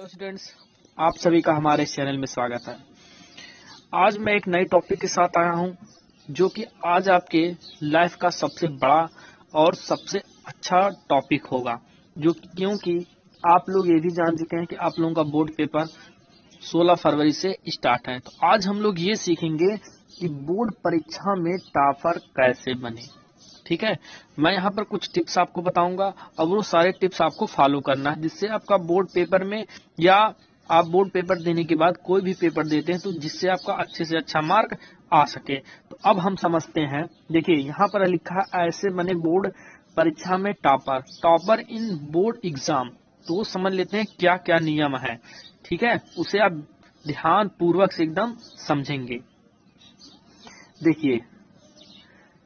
Hello students, आप सभी का हमारे चैनल में स्वागत है। आज मैं एक नए टॉपिक के साथ आया हूं, जो कि आज आपके लाइफ का सबसे बड़ा और सबसे अच्छा टॉपिक होगा। जो क्योंकि आप लोग ये भी जान चुके हैं कि आप लोगों का बोर्ड पेपर 16 फरवरी से स्टार्ट है। तो आज हम लोग ये सीखेंगे कि बोर्ड परीक्षा में टॉपर कैसे बने। ठीक है, मैं यहाँ पर कुछ टिप्स आपको बताऊंगा और वो सारे टिप्स आपको फॉलो करना है, जिससे आपका बोर्ड पेपर में या आप बोर्ड पेपर देने के बाद कोई भी पेपर देते हैं तो जिससे आपका अच्छे से अच्छा मार्क आ सके। तो अब हम समझते हैं। देखिए यहाँ पर लिखा है ऐसे बने बोर्ड परीक्षा में topper, topper in board exam. तो वो समझ लेते हैं क्या क्या नियम है। ठीक है, उसे आप ध्यान पूर्वक से एकदम समझेंगे। देखिए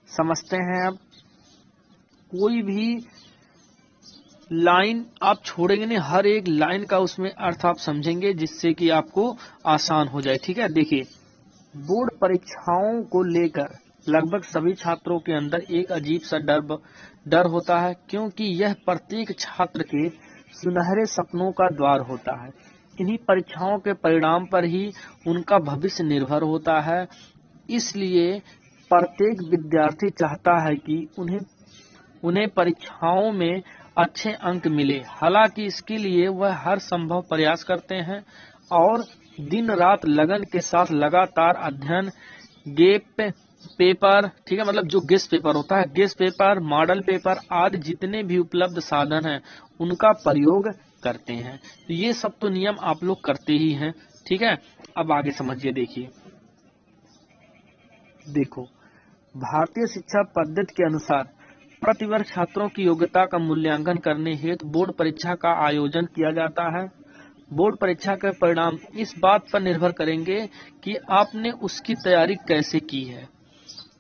समझते हैं। अब कोई भी लाइन आप छोड़ेंगे नहीं, हर एक लाइन का उसमें अर्थ आप समझेंगे, जिससे कि आपको आसान हो जाए। ठीक है, देखिए बोर्ड परीक्षाओं को लेकर लगभग सभी छात्रों के अंदर एक अजीब सा डर होता है, क्योंकि यह प्रत्येक छात्र के सुनहरे सपनों का द्वार होता है। इन्हीं परीक्षाओं के परिणाम पर ही उनका भविष्य निर्भर होता है। इसलिए प्रत्येक विद्यार्थी चाहता है कि उन्हें परीक्षाओं में अच्छे अंक मिले। हालांकि इसके लिए वह हर संभव प्रयास करते हैं और दिन रात लगन के साथ लगातार अध्ययन, गेप पेपर, ठीक है, मतलब जो गेस्ट पेपर होता है, गेस्ट पेपर, मॉडल पेपर आदि जितने भी उपलब्ध साधन हैं उनका प्रयोग करते हैं। तो ये सब तो नियम आप लोग करते ही हैं। ठीक है, अब आगे समझिए। देखो भारतीय शिक्षा पद्धति के अनुसार प्रतिवर्ष छात्रों की योग्यता का मूल्यांकन करने हेतु बोर्ड परीक्षा का आयोजन किया जाता है। बोर्ड परीक्षा के परिणाम इस बात पर निर्भर करेंगे कि आपने उसकी तैयारी कैसे की है।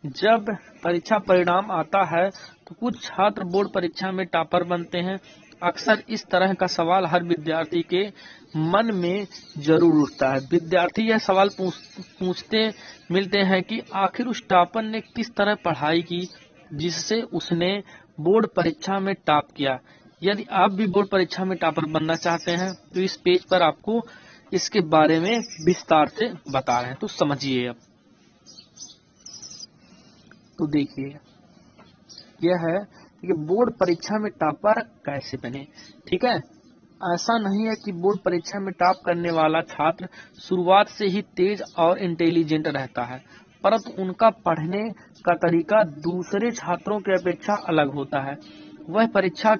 जब परीक्षा परिणाम आता है तो कुछ छात्र बोर्ड परीक्षा में टॉपर बनते हैं। अक्सर इस तरह का सवाल हर विद्यार्थी के मन में जरूर उठता है। विद्यार्थी यह सवाल पूछते मिलते हैं कि आखिर उस टॉपर ने किस तरह पढ़ाई की जिससे उसने बोर्ड परीक्षा में टॉप किया। यदि आप भी बोर्ड परीक्षा में टॉपर बनना चाहते हैं तो इस पेज पर आपको इसके बारे में विस्तार से बता रहे हैं, तो समझिए। अब तो देखिए यह है कि बोर्ड परीक्षा में टॉपर कैसे बने। ठीक है, ऐसा नहीं है कि बोर्ड परीक्षा में टॉप करने वाला छात्र शुरुआत से ही तेज और इंटेलिजेंट रहता है, परंतु उनका पढ़ने का तरीका दूसरे छात्रों की अपेक्षा अलग होता है। वह परीक्षा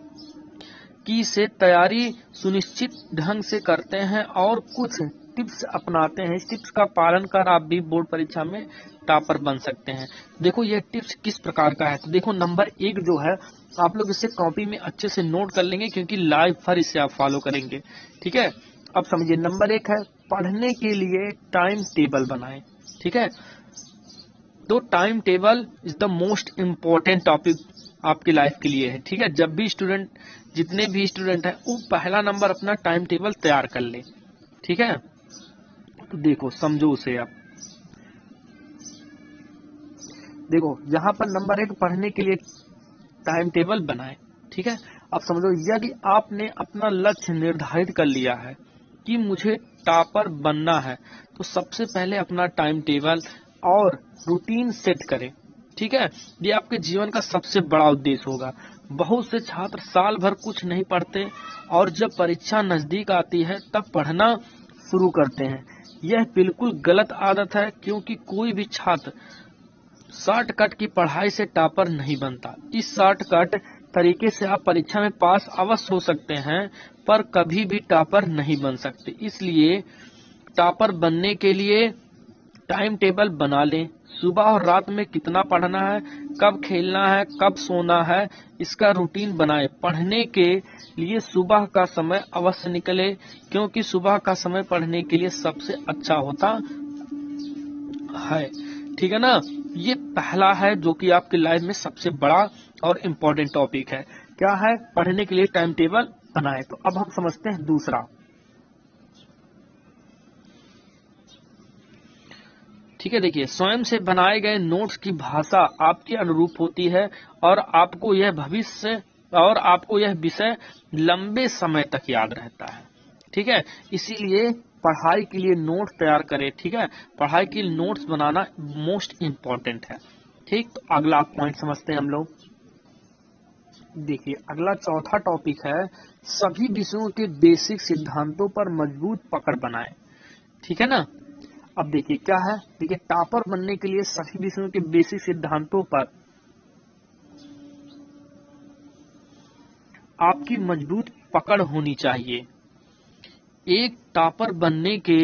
की से तैयारी सुनिश्चित ढंग से करते हैं और कुछ टिप्स अपनाते हैं। इस टिप्स का पालन कर आप भी बोर्ड परीक्षा में टॉपर बन सकते हैं। देखो ये टिप्स किस प्रकार का है। तो देखो नंबर 1 जो है, आप लोग इसे कॉपी में अच्छे से नोट कर लेंगे, क्योंकि लाइव फर इसे आप फॉलो करेंगे। ठीक है, अब समझिए। नंबर 1 है पढ़ने के लिए टाइम टेबल बनाएं। ठीक है, तो time table is the most important topic आपकी लाइफ के लिए है। ठीक है, जब भी स्टूडेंट, जितने भी स्टूडेंट हैं, वो पहला नंबर अपना टाइम टेबल तैयार कर ले। ठीक है, तो देखो समझो उसे आप। देखो यहाँ पर नंबर 1 पढ़ने के लिए टाइम टेबल बनाए। ठीक है, अब समझो यदि आपने अपना लक्ष्य निर्धारित कर लिया है कि मुझे टॉपर बनना है, तो सबसे पहले अपना टाइम टेबल और रूटीन सेट करें। ठीक है, ये आपके जीवन का सबसे बड़ा उद्देश्य होगा। बहुत से छात्र साल भर कुछ नहीं पढ़ते और जब परीक्षा नजदीक आती है तब पढ़ना शुरू करते हैं। यह बिल्कुल गलत आदत है, क्योंकि कोई भी छात्र शॉर्टकट की पढ़ाई से टॉपर नहीं बनता। इस शॉर्टकट तरीके से आप परीक्षा में पास अवश्य हो सकते हैं, पर कभी भी टॉपर नहीं बन सकते। इसलिए टॉपर बनने के लिए टाइम टेबल बना लें। सुबह और रात में कितना पढ़ना है, कब खेलना है, कब सोना है, इसका रूटीन बनाएं। पढ़ने के लिए सुबह का समय अवश्य निकले, क्योंकि सुबह का समय पढ़ने के लिए सबसे अच्छा होता है। ठीक है ना, ये पहला है जो कि आपकी लाइफ में सबसे बड़ा और इम्पोर्टेंट टॉपिक है। क्या है? पढ़ने के लिए टाइम टेबल बनाए। तो अब हम समझते हैं दूसरा। ठीक है, देखिए स्वयं से बनाए गए नोट्स की भाषा आपके अनुरूप होती है और आपको यह विषय लंबे समय तक याद रहता है। ठीक है, इसीलिए पढ़ाई के लिए नोट तैयार करें। ठीक है, पढ़ाई के लिए नोट्स बनाना मोस्ट इम्पोर्टेंट है। ठीक, तो अगला पॉइंट समझते हैं हम लोग। देखिए, अगला चौथा टॉपिक है सभी विषयों के बेसिक सिद्धांतों पर मजबूत पकड़ बनाएं। ठीक है ना। अब देखिए क्या है, देखिए टॉपर बनने के लिए सभी विषयों के बेसिक सिद्धांतों पर आपकी मजबूत पकड़ होनी चाहिए। एक टॉपर बनने के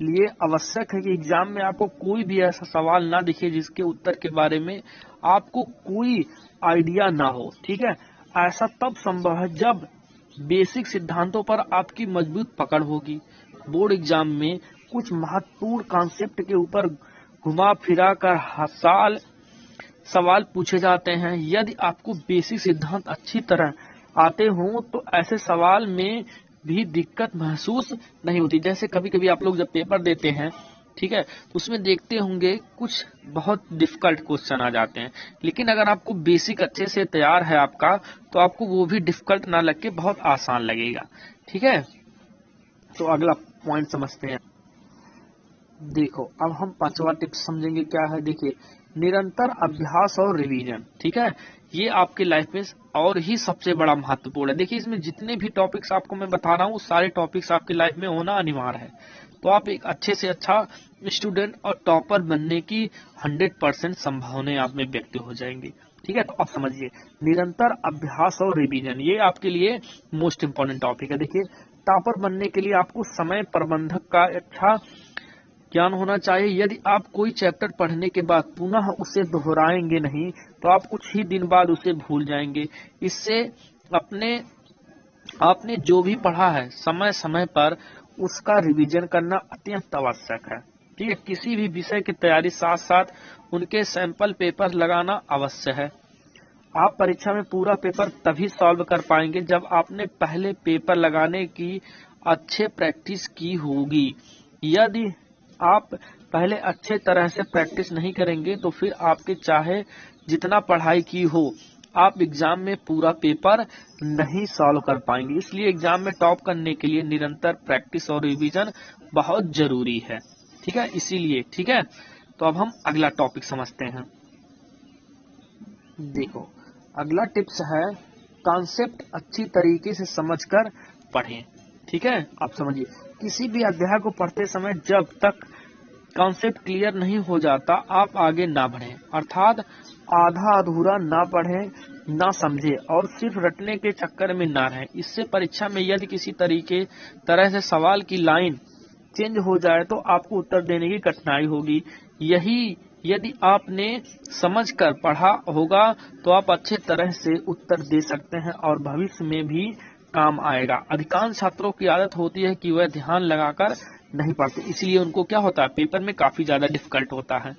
लिए आवश्यक है कि एग्जाम में आपको कोई भी ऐसा सवाल ना दिखे जिसके उत्तर के बारे में आपको कोई आइडिया ना हो। ठीक है, ऐसा तब संभव है जब बेसिक सिद्धांतों पर आपकी मजबूत पकड़ होगी। बोर्ड एग्जाम में कुछ महत्वपूर्ण कॉन्सेप्ट के ऊपर घुमा फिरा कर सवाल पूछे जाते हैं। यदि आपको बेसिक सिद्धांत अच्छी तरह आते हों तो ऐसे सवाल में भी दिक्कत महसूस नहीं होती। जैसे कभी कभी आप लोग जब पेपर देते हैं, ठीक है, तो उसमें देखते होंगे कुछ बहुत डिफिकल्ट क्वेश्चन आ जाते हैं, लेकिन अगर आपको बेसिक अच्छे से तैयार है आपका, तो आपको वो भी डिफिकल्ट ना लग के बहुत आसान लगेगा। ठीक है, तो अगला पॉइंट समझते हैं। देखो, अब हम पांचवा टिप्स समझेंगे क्या है। देखिए, निरंतर अभ्यास और रिवीजन। ठीक है, ये आपके लाइफ में और ही सबसे बड़ा महत्वपूर्ण है। देखिए, इसमें जितने भी टॉपिक्स आपको मैं बता रहा हूँ, सारे टॉपिक्स आपकी लाइफ में होना अनिवार्य है। तो आप एक अच्छे से अच्छा स्टूडेंट और टॉपर बनने की 100% संभावनाएं आप में व्यक्त हो जाएंगी। ठीक है, तो अब समझिए, निरंतर अभ्यास और रिवीजन ये आपके लिए मोस्ट इम्पोर्टेंट टॉपिक है। देखिए, टॉपर बनने के लिए आपको समय प्रबंधक का अच्छा ज्ञान होना चाहिए। यदि आप कोई चैप्टर पढ़ने के बाद पुनः उसे दोहराएंगे नहीं, तो आप कुछ ही दिन बाद उसे भूल जाएंगे। इससे आपने जो भी पढ़ा है समय समय पर उसका रिवीजन करना अत्यंत आवश्यक है। ठीक है, किसी भी विषय की तैयारी साथ साथ उनके सैंपल पेपर लगाना अवश्य है। आप परीक्षा में पूरा पेपर तभी सॉल्व कर पाएंगे जब आपने पहले पेपर लगाने की अच्छे प्रैक्टिस की होगी। यदि आप पहले अच्छे तरह से प्रैक्टिस नहीं करेंगे तो फिर आपके चाहे जितना पढ़ाई की हो, आप एग्जाम में पूरा पेपर नहीं सॉल्व कर पाएंगे। इसलिए एग्जाम में टॉप करने के लिए निरंतर प्रैक्टिस और रिवीजन बहुत जरूरी है। ठीक है, इसीलिए ठीक है, तो अब हम अगला टॉपिक समझते हैं। देखो, अगला टिप्स है कॉन्सेप्ट अच्छी तरीके से समझकर पढ़ें। ठीक है, आप समझिए, किसी भी अध्याय को पढ़ते समय जब तक कॉन्सेप्ट क्लियर नहीं हो जाता आप आगे ना बढ़ें। अर्थात आधा अधूरा ना पढ़ें, ना समझे और सिर्फ रटने के चक्कर में ना रहें। इससे परीक्षा में यदि किसी तरह से सवाल की लाइन चेंज हो जाए तो आपको उत्तर देने की कठिनाई होगी। यही यदि आपने समझ कर पढ़ा होगा तो आप अच्छे तरह से उत्तर दे सकते हैं और भविष्य में भी काम आएगा। अधिकांश छात्रों की आदत होती है कि वह ध्यान लगाकर नहीं पढ़ते, इसलिए उनको क्या होता है, पेपर में काफी ज्यादा डिफिकल्ट होता है।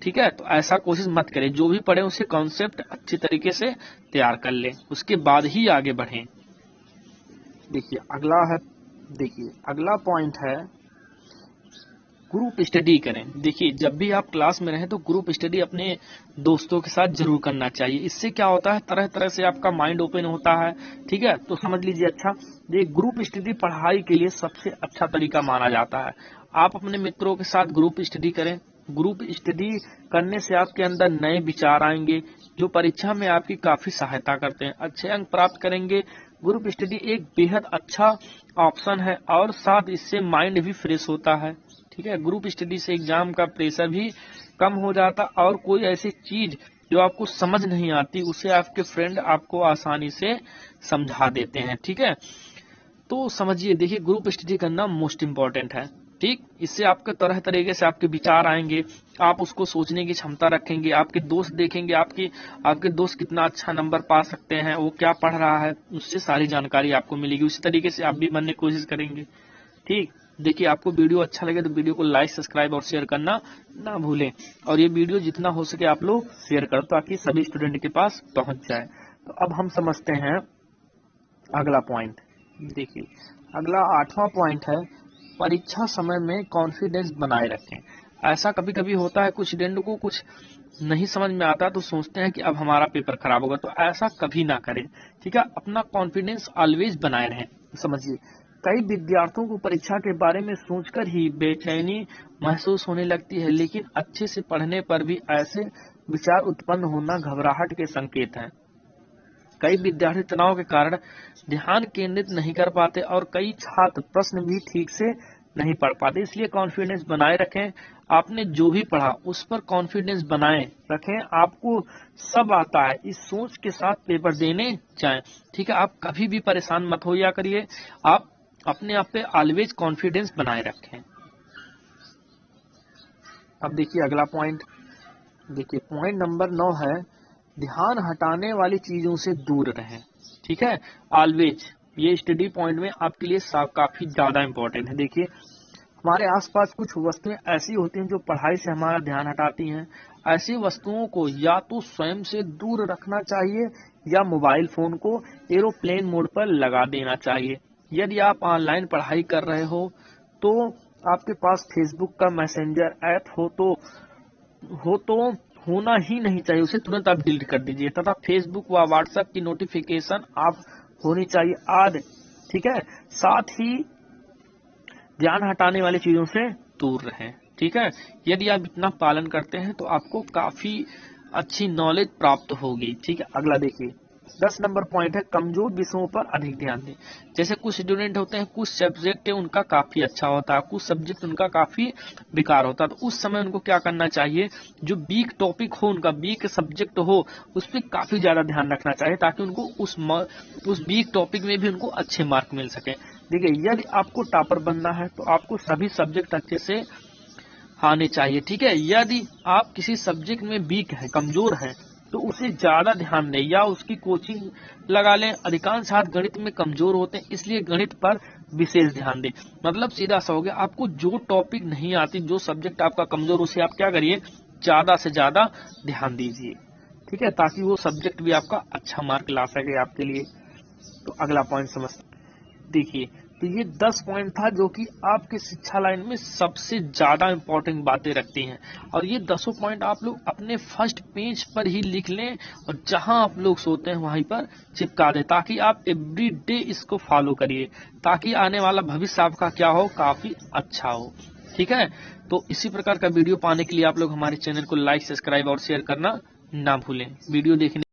ठीक है, तो ऐसा कोशिश मत करें, जो भी पढ़े उसे कॉन्सेप्ट अच्छी तरीके से तैयार कर ले, उसके बाद ही आगे बढ़ें। देखिए अगला पॉइंट है ग्रुप स्टडी करें। देखिए, जब भी आप क्लास में रहें तो ग्रुप स्टडी अपने दोस्तों के साथ जरूर करना चाहिए। इससे क्या होता है, तरह तरह से आपका माइंड ओपन होता है। ठीक है, तो समझ लीजिए। अच्छा, ये ग्रुप स्टडी पढ़ाई के लिए सबसे अच्छा तरीका माना जाता है। आप अपने मित्रों के साथ ग्रुप स्टडी करें। ग्रुप स्टडी करने से आपके अंदर नए विचार आएंगे जो परीक्षा में आपकी काफी सहायता करते हैं, अच्छे अंक प्राप्त करेंगे। ग्रुप स्टडी एक बेहद अच्छा ऑप्शन है और साथ इससे माइंड भी फ्रेश होता है। ठीक है, ग्रुप स्टडी से एग्जाम का प्रेशर भी कम हो जाता और कोई ऐसी चीज जो आपको समझ नहीं आती उसे आपके फ्रेंड आपको आसानी से समझा देते हैं। ठीक है, तो समझिए, देखिए ग्रुप स्टडी करना मोस्ट इम्पोर्टेंट है। ठीक, इससे आपके तरह तरीके से आपके विचार आएंगे, आप उसको सोचने की क्षमता रखेंगे, आपके दोस्त देखेंगे आपके दोस्त कितना अच्छा नंबर पा सकते हैं, वो क्या पढ़ रहा है, उससे सारी जानकारी आपको मिलेगी। उसी तरीके से आप भी बनने की कोशिश करेंगे। ठीक, देखिए, आपको वीडियो अच्छा लगे तो वीडियो को लाइक, सब्सक्राइब और शेयर करना ना भूलें, और ये वीडियो जितना हो सके आप लोग शेयर करें ताकि सभी स्टूडेंट के पास पहुंच जाए। तो अब हम समझते हैं अगला पॉइंट। देखिए, अगला 8वां पॉइंट है परीक्षा समय में कॉन्फिडेंस बनाए रखें। ऐसा कभी कभी होता है, कुछ स्टूडेंट को कुछ नहीं समझ में आता तो सोचते हैं कि अब हमारा पेपर खराब होगा, तो ऐसा कभी ना करें। ठीक है, अपना कॉन्फिडेंस ऑलवेज बनाए रहें। समझिए, कई विद्यार्थियों को परीक्षा के बारे में सोचकर ही बेचैनी महसूस होने लगती है, लेकिन अच्छे से पढ़ने पर भी ऐसे विचार उत्पन्न होना घबराहट के संकेत हैं। कई विद्यार्थी तनाव के कारण ध्यान केंद्रित नहीं कर पाते और कई छात्र प्रश्न भी ठीक से नहीं पढ़ पाते। इसलिए कॉन्फिडेंस बनाए रखें। आपने जो भी पढ़ा उस पर कॉन्फिडेंस बनाए रखें। आपको सब आता है, इस सोच के साथ पेपर देने जाएं। ठीक है, आप कभी भी परेशान मत होइया करिए। आप अपने आप पे ऑलवेज कॉन्फिडेंस बनाए रखें। अब देखिए अगला पॉइंट। देखिए पॉइंट नंबर 9 है, ध्यान हटाने वाली चीजों से दूर रहें। ठीक है, ऑलवेज ये स्टडी पॉइंट में आपके लिए काफी ज्यादा इंपॉर्टेंट है। देखिए हमारे आसपास कुछ वस्तुएं ऐसी होती हैं जो पढ़ाई से हमारा ध्यान हटाती हैं। ऐसी वस्तुओं को या तो स्वयं से दूर रखना चाहिए या मोबाइल फोन को एरोप्लेन मोड पर लगा देना चाहिए। यदि आप ऑनलाइन पढ़ाई कर रहे हो तो आपके पास फेसबुक का मैसेंजर ऐप हो तो होना ही नहीं चाहिए, उसे तुरंत आप डिलीट कर दीजिए। तथा फेसबुक व व्हाट्सएप की नोटिफिकेशन आप होनी चाहिए आदि। ठीक है, साथ ही ध्यान हटाने वाली चीजों से दूर रहें। ठीक है, यदि आप इतना पालन करते हैं तो आपको काफी अच्छी नॉलेज प्राप्त होगी। ठीक है, अगला देखिए 10 नंबर पॉइंट है, कमजोर विषयों पर अधिक ध्यान दें। जैसे कुछ स्टूडेंट होते हैं, कुछ सब्जेक्ट है उनका काफी अच्छा होता है, कुछ सब्जेक्ट उनका काफी बेकार होता है। तो उस समय उनको क्या करना चाहिए, जो वीक टॉपिक हो, उनका वीक सब्जेक्ट हो, उस पर काफी ज्यादा ध्यान रखना चाहिए ताकि उनको उस वीक टॉपिक में भी उनको अच्छे मार्क मिल सके। देखिए यदि आपको टॉपर बनना है तो आपको सभी सब्जेक्ट अच्छे से आने चाहिए। ठीक है, यदि आप किसी सब्जेक्ट में वीक है, कमजोर है, तो उसे ज्यादा ध्यान दें या उसकी कोचिंग लगा लें। अधिकांश छात्र गणित में कमजोर होते हैं, इसलिए गणित पर विशेष ध्यान दें। मतलब सीधा सा हो गया, आपको जो टॉपिक नहीं आती, जो सब्जेक्ट आपका कमजोर, उसे आप क्या करिए, ज्यादा से ज्यादा ध्यान दीजिए। ठीक है, ताकि वो सब्जेक्ट भी आपका अच्छा मार्क ला सके आपके लिए। तो अगला पॉइंट समझते देखिए, तो ये 10 पॉइंट था जो कि आपके शिक्षा लाइन में सबसे ज्यादा इंपॉर्टेंट बातें रखती हैं। और ये 10 पॉइंट आप लोग अपने फर्स्ट पेज पर ही लिख लें और जहां आप लोग सोते हैं वहीं पर चिपका दें, ताकि आप एवरी डे इसको फॉलो करिए, ताकि आने वाला भविष्य आपका क्या हो, काफी अच्छा हो। ठीक है, तो इसी प्रकार का वीडियो पाने के लिए आप लोग हमारे चैनल को लाइक, सब्सक्राइब और शेयर करना ना भूलें। वीडियो देखने